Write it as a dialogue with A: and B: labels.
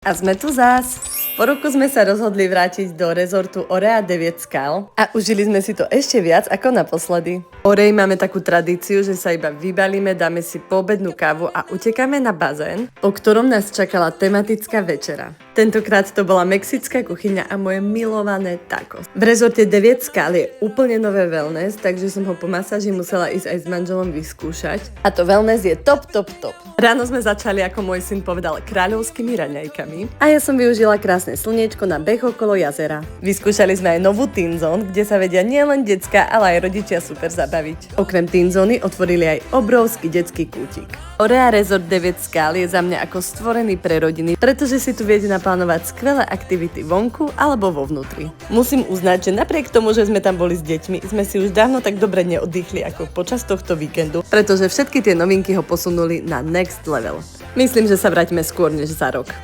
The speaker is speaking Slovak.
A: A sme tu zás. Po roku sme sa rozhodli vrátiť do rezortu Orea 9 Skal a užili sme si to ešte viac ako naposledy. Orej máme takú tradíciu, že sa iba vybalíme, dáme si poobednú kávu a utekáme na bazén, po ktorom nás čakala tematická večera. Tentokrát to bola mexická kuchyňa a moje milované tacos. V rezorte 9 Skal je úplne nové wellness, takže som ho po masáži musela ísť aj s manželom vyskúšať. A to wellness je top. Ráno sme začali, ako môj syn povedal, kráľovskými raňajkami a ja som využila krásne slniečko na beh okolo jazera. Vyskúšali sme aj novú teen zone, kde sa vedia nielen decká, ale aj rodičia super zabaviť. Okrem teen zóny otvorili aj obrovský detský kútik. Orea Resort 9 Skal je za mňa ako stvorený pre rodiny, pretože si tu viete naplánovať skvelé aktivity vonku alebo vo vnútri. Musím uznať, že napriek tomu, že sme tam boli s deťmi, sme si už dávno tak dobre neoddychli ako počas tohto víkendu, pretože všetky tie novinky ho posunuli na next level. Myslím, že sa vráťme skôr než za rok.